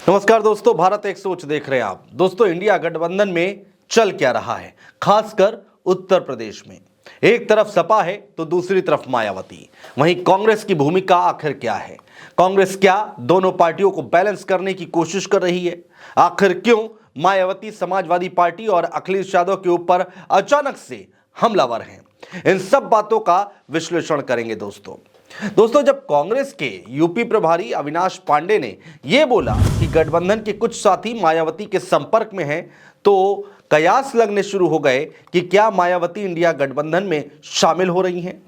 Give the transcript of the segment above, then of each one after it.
नमस्कार दोस्तों, भारत एक सोच देख रहे हैं आप। दोस्तों, इंडिया गठबंधन में चल क्या रहा है, खासकर उत्तर प्रदेश में। एक तरफ सपा है तो दूसरी तरफ मायावती। वहीं कांग्रेस की भूमिका आखिर क्या है? कांग्रेस क्या दोनों पार्टियों को बैलेंस करने की कोशिश कर रही है? आखिर क्यों मायावती समाजवादी पार्टी और अखिलेश यादव के ऊपर अचानक से हमलावर हैं? इन सब बातों का विश्लेषण करेंगे दोस्तों, जब कांग्रेस के यूपी प्रभारी अविनाश पांडे ने यह बोला कि गठबंधन के कुछ साथी मायावती के संपर्क में हैं, तो कयास लगने शुरू हो गए कि क्या मायावती इंडिया गठबंधन में शामिल हो रही हैं।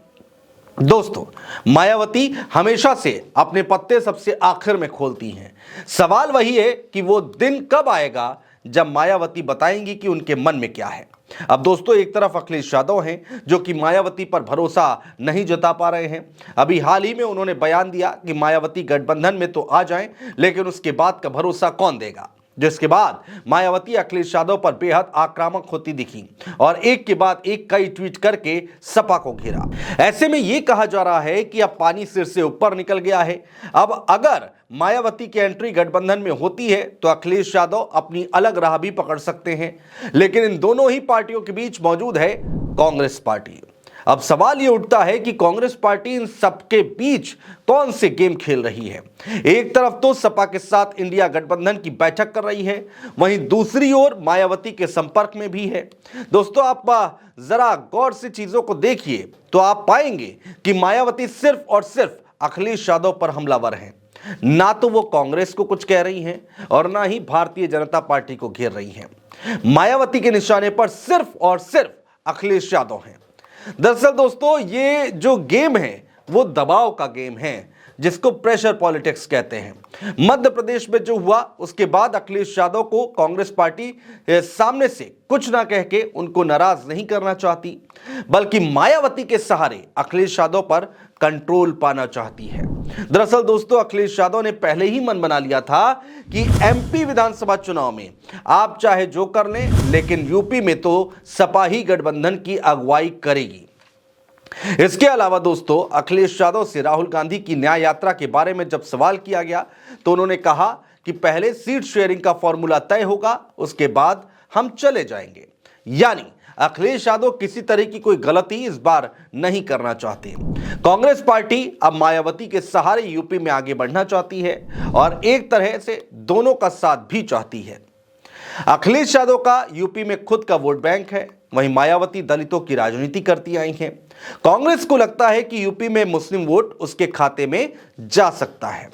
दोस्तों, मायावती हमेशा से अपने पत्ते सबसे आखिर में खोलती हैं। सवाल वही है कि वो दिन कब आएगा जब मायावती बताएंगी कि उनके मन में क्या है। अब दोस्तों, एक तरफ अखिलेश यादव हैं जो कि मायावती पर भरोसा नहीं जता पा रहे हैं। अभी हाल ही में उन्होंने बयान दिया कि मायावती गठबंधन में तो आ जाएं, लेकिन उसके बाद का भरोसा कौन देगा। जिसके बाद मायावती अखिलेश यादव पर बेहद आक्रामक होती दिखी और एक के बाद एक कई ट्वीट करके सपा को घेरा। ऐसे में यह कहा जा रहा है कि अब पानी सिर से ऊपर निकल गया है। अब अगर मायावती की एंट्री गठबंधन में होती है तो अखिलेश यादव अपनी अलग राह भी पकड़ सकते हैं, लेकिन इन दोनों ही पार्टियों के बीच मौजूद है कांग्रेस पार्टी। अब सवाल ये उठता है कि कांग्रेस पार्टी इन सबके बीच कौन से गेम खेल रही है। एक तरफ तो सपा के साथ इंडिया गठबंधन की बैठक कर रही है, वहीं दूसरी ओर मायावती के संपर्क में भी है। दोस्तों, आप जरा गौर से चीजों को देखिए तो आप पाएंगे कि मायावती सिर्फ और सिर्फ अखिलेश यादव पर हमलावर हैं। ना तो वो कांग्रेस को कुछ कह रही हैं और ना ही भारतीय जनता पार्टी को घेर रही हैं। मायावती के निशाने पर सिर्फ और सिर्फ अखिलेश यादव हैं। दरअसल दोस्तों, ये जो गेम है वो दबाव का गेम है, जिसको प्रेशर पॉलिटिक्स कहते हैं। मध्य प्रदेश में जो हुआ उसके बाद अखिलेश यादव को कांग्रेस पार्टी सामने से कुछ ना कह के उनको नाराज नहीं करना चाहती, बल्कि मायावती के सहारे अखिलेश यादव पर कंट्रोल पाना चाहती है। दरअसल दोस्तों, अखिलेश यादव ने पहले ही मन बना लिया था कि एमपी विधानसभा चुनाव में आप चाहे जो कर लें, लेकिन यूपी में तो सपा ही गठबंधन की अगुवाई करेगी। इसके अलावा दोस्तों, अखिलेश यादव से राहुल गांधी की न्याय यात्रा के बारे में जब सवाल किया गया तो उन्होंने कहा कि पहले सीट शेयरिंग का फॉर्मूला तय होगा, उसके बाद हम चले जाएंगे। यानी अखिलेश यादव किसी तरह की कोई गलती इस बार नहीं करना चाहते। कांग्रेस पार्टी अब मायावती के सहारे यूपी में आगे बढ़ना चाहती है और एक तरह से दोनों का साथ भी चाहती है। अखिलेश यादव का यूपी में खुद का वोट बैंक है, वहीं मायावती दलितों की राजनीति करती आई हैं। कांग्रेस को लगता है कि यूपी में मुस्लिम वोट उसके खाते में जा सकता है।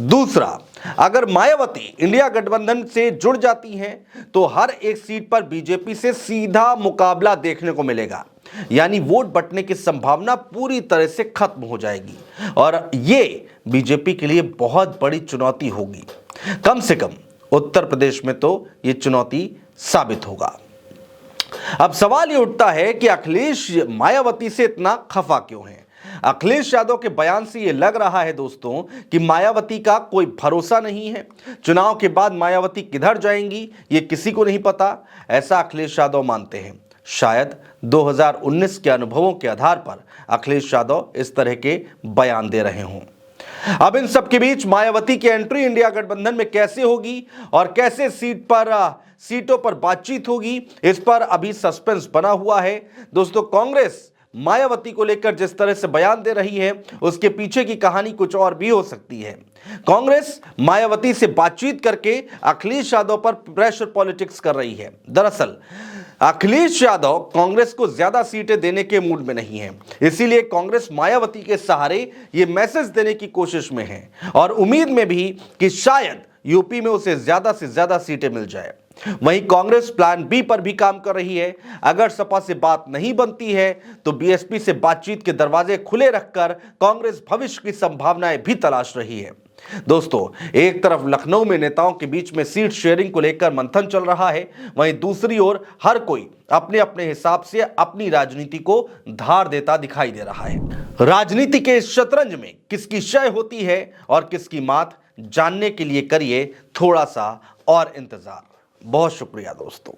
दूसरा, अगर मायावती इंडिया गठबंधन से जुड़ जाती हैं तो हर एक सीट पर बीजेपी से सीधा मुकाबला देखने को मिलेगा। यानी वोट बंटने की संभावना पूरी तरह से खत्म हो जाएगी और ये बीजेपी के लिए बहुत बड़ी चुनौती होगी। कम से कम उत्तर प्रदेश में तो ये चुनौती साबित होगा। अब सवाल ये उठता है कि अखिलेश मायावती से इतना खफा क्यों है। अखिलेश यादव के बयान से यह लग रहा है दोस्तों कि मायावती का कोई भरोसा नहीं है। चुनाव के बाद मायावती किधर जाएंगी ये किसी को नहीं पता, ऐसा अखिलेश यादव मानते हैं। शायद 2019 के अनुभवों के आधार पर अखिलेश यादव इस तरह के बयान दे रहे हों। अब इन सब के बीच मायावती की एंट्री इंडिया गठबंधन में कैसे होगी और कैसे सीटों पर बातचीत होगी, इस पर अभी सस्पेंस बना हुआ है। दोस्तों, कांग्रेस मायावती को लेकर जिस तरह से बयान दे रही है उसके पीछे की कहानी कुछ और भी हो सकती है। कांग्रेस मायावती से बातचीत करके अखिलेश यादव पर प्रेशर पॉलिटिक्स कर रही है। दरअसल अखिलेश यादव कांग्रेस को ज्यादा सीटें देने के मूड में नहीं है, इसीलिए कांग्रेस मायावती के सहारे ये मैसेज देने की कोशिश में है और उम्मीद में भी कि शायद यूपी में उसे ज्यादा से ज्यादा सीटें मिल जाए। वहीं कांग्रेस प्लान बी पर भी काम कर रही है। अगर सपा से बात नहीं बनती है तो बीएसपी से बातचीत के दरवाजे खुले रखकर कांग्रेस भविष्य की संभावनाएं भी तलाश रही है। दोस्तों, एक तरफ लखनऊ में नेताओं के बीच में सीट शेयरिंग को लेकर मंथन चल रहा है, वहीं दूसरी ओर हर कोई अपने अपने हिसाब से अपनी राजनीति को धार देता दिखाई दे रहा है। राजनीति के इस शतरंज में किसकी जय होती है और किसकी मात, जानने के लिए करिए थोड़ा सा और इंतजार। बहुत शुक्रिया दोस्तों।